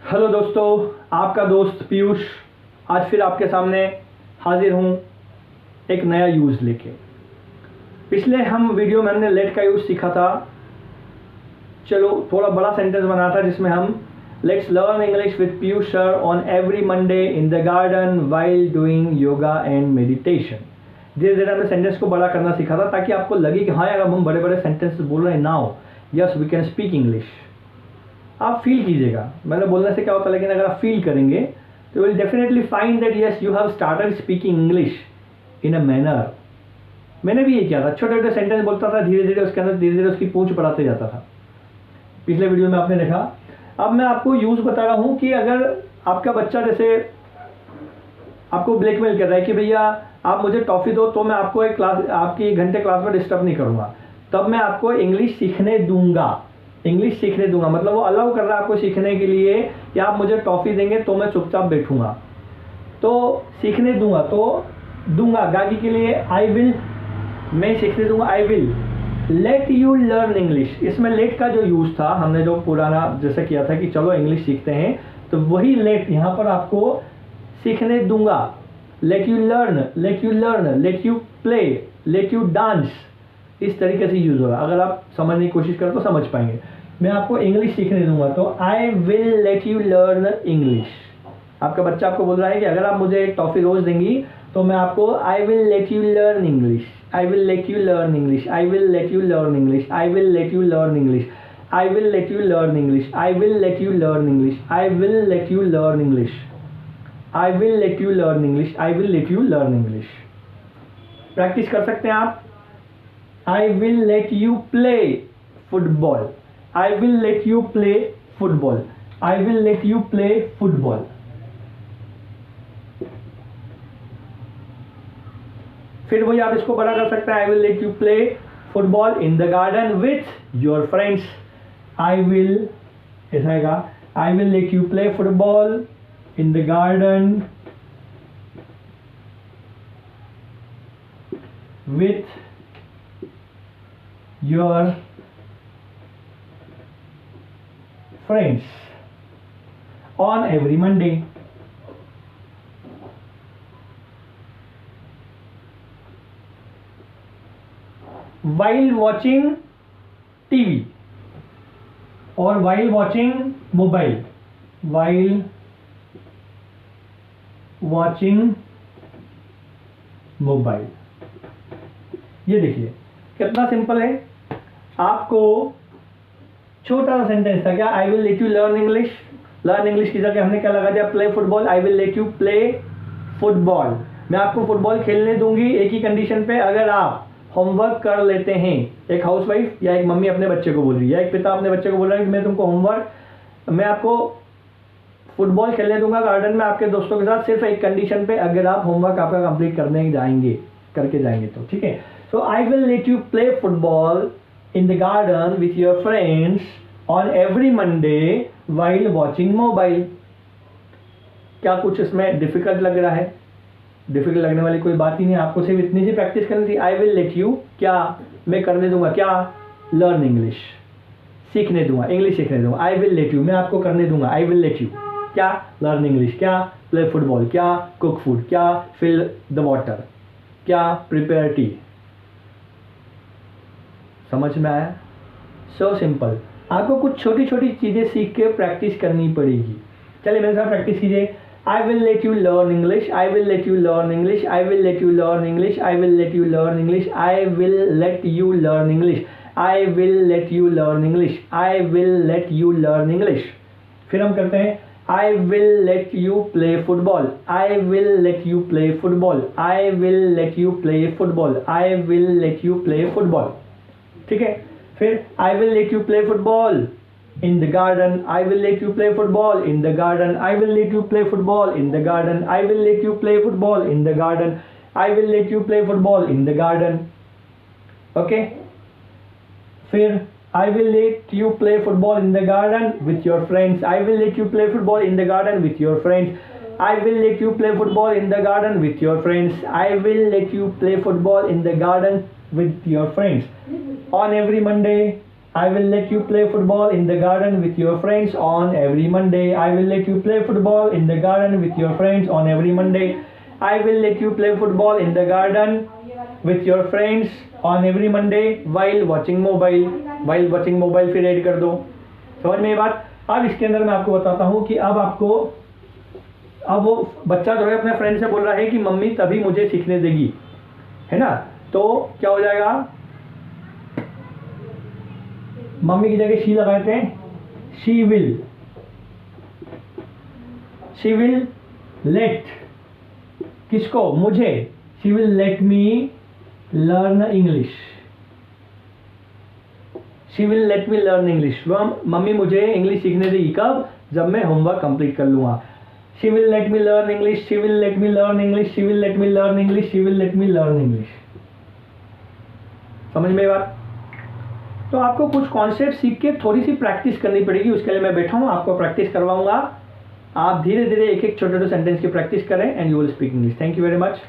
Hello दोस्तों, आपका दोस्त पीयूष आज फिर आपके सामने हाजिर हूँ एक नया यूज़ लेके। पिछले हम वीडियो में हमने लेट का यूज़ सीखा था। चलो थोड़ा बड़ा सेंटेंस बना था जिसमें हम let's learn English with Piyush sir on every Monday in the garden while doing yoga and meditation. धीरे धीरे हमने सेंटेंस को बड़ा करना सीखा था ताकि आपको लगे कि हाँ यार अब हम बड़े बड़े सेंटेंस बोल रहे हैं। Now yes we can speak English. आप फील कीजिएगा, मैंने बोलने से क्या होता है, लेकिन अगर आप फील करेंगे तो will definitely find that yes you have started speaking English in a manner. मैंने भी ये किया था, छोटे छोटे सेंटेंस बोलता था, धीरे धीरे उसके अंदर धीरे धीरे उसकी पूंछ बढ़ाते जाता था। पिछले वीडियो में आपने देखा। अब मैं आपको यूज़ बता रहा हूँ कि अगर आपका बच्चा जैसे आपको ब्लैकमेल कर रहा है कि भैया आप मुझे टॉफ़ी दो तो मैं आपको एक क्लास आपकी घंटे क्लास में डिस्टर्ब नहीं करूँगा, तब मैं आपको इंग्लिश सीखने दूंगा। इंग्लिश सीखने दूंगा मतलब वो अलाउ कर रहा है आपको सीखने के लिए कि आप मुझे टॉफ़ी देंगे तो मैं चुपचाप बैठूंगा। तो सीखने दूंगा तो दूंगा गागी के लिए आई विल, मैं सीखने दूंगा आई will let you learn English. इसमें लेट का जो यूज़ था हमने जो पुराना जैसे किया था कि चलो इंग्लिश सीखते हैं, तो वही लेट यहाँ पर आपको सीखने दूंगा। Let you learn, let you learn, late you play, let you dance, इस तरीके से यूज़ होगा। अगर आप समझने की कोशिश करें तो समझ पाएंगे। मैं आपको इंग्लिश सीखने दूंगा तो आई will let you learn English. आपका बच्चा आपको बोल रहा है कि अगर आप मुझे एक टॉफ़ी रोज़ देंगी तो मैं आपको आई will let you learn English, I will let you learn English, I will let you learn English, I will let you learn English, I will let you learn English, I will let you learn English, I will let you learn English, I will let you learn English, I will let you learn English. Practice कर सकते हैं आप। I will let you play football. I will let you play football. I will let you play football. फिर वही आप इसको बड़ा कर सकते हैं। I will let you play football in the garden with your friends. I will, ऐसा आएगा, I will let you play football in the garden with your friends on every Monday. While watching TV or while watching mobile. While watching mobile. ये देखिए कितना simple है। आपको छोटा सा sentence था क्या, आई will let you learn English. Learn English की जगह हमने क्या लगा दिया, play football. I will let you play football. मैं आपको फुटबॉल खेलने दूंगी एक ही कंडीशन पे, अगर आप होमवर्क कर लेते हैं। एक हाउसवाइफ या एक मम्मी अपने बच्चे को बोल रही है, एक पिता अपने बच्चे को बोल रहा है कि मैं तुमको होमवर्क, मैं आपको फुटबॉल खेलने दूंगा गार्डन में आपके दोस्तों के साथ, सिर्फ एक कंडीशन पे, अगर आप होमवर्क आपका कंप्लीट करके जाएंगे तो ठीक है। So I will let you play football in the garden with your friends on every Monday while watching mobile. क्या कुछ इसमें डिफिकल्ट लग रहा है? डिफिकल्ट लगने वाली कोई बात ही नहीं, आपको सिर्फ इतनी सी प्रैक्टिस करनी थी। आई विल लेट यू, क्या मैं करने दूंगा, क्या लर्न इंग्लिश, सीखने दूंगा, इंग्लिश सीखने दूंगा। आई विल लेट यू, मैं आपको करने दूंगा। आई विल लेट यू, क्या लर्न इंग्लिश, क्या प्ले फुटबॉल, क्या कुक फूड, क्या फिल द वाटर, क्या प्रिपेयर टी। समझ में आया? So simple. आपको कुछ छोटी छोटी चीज़ें सीख के प्रैक्टिस करनी पड़ेगी। चलिए मेरे साथ प्रैक्टिस कीजिए। आई will let you learn English, I will let you learn English, I will let you learn English, I will let you learn English, I will let you learn English, I will let you learn English, I will let you learn English. फिर हम करते हैं आई will let you play football, I will let you play football, I will let you play football, I will let you play football. ठीक है। फिर I will let you play football in the garden, I will let you play football in the garden, I will let you play football in the garden, I will let you play football in the garden, I will let you play football in the garden. Okay. फिर I will let you play football in the garden with your friends, I will let you play football in the garden with your friends, I will let you play football in the garden with your friends, I will let you play football in the garden with your friends on every Monday, I will let you play football in the garden with your friends on every Monday. I will let you play football in the garden with your friends on every Monday. I will let you play football in the garden with your friends on every Monday while watching mobile. While watching mobile फिर add कर दो। समझ में ये बात? अब इसके अंदर मैं आपको बताता हूँ कि अब वो बच्चा जो है अपने फ्रेंड से बोल रहा है कि मम्मी तभी मुझे सीखने देगी, है ना। तो क्या हो जाएगा, मम्मी की जगह शी लगाते हैं, शी विल लेट किसको, मुझे, she will let me learn English. She will let me learn English, mummy मुझे इंग्लिश सीखने देगी कब, जब मैं होमवर्क कंप्लीट कर लूँगा। She will let me learn English, she will let me learn English, she will let me learn English, she will let me learn English. समझ में बात? तो आपको कुछ कॉन्सेप्ट सीख के थोड़ी सी प्रैक्टिस करनी पड़ेगी। उसके लिए मैं बैठा हूँ, आपको प्रैक्टिस करवाऊंगा। आप धीरे धीरे एक एक छोटे छोटे सेंटेंस की प्रैक्टिस करें and you will speak English. Thank you very much.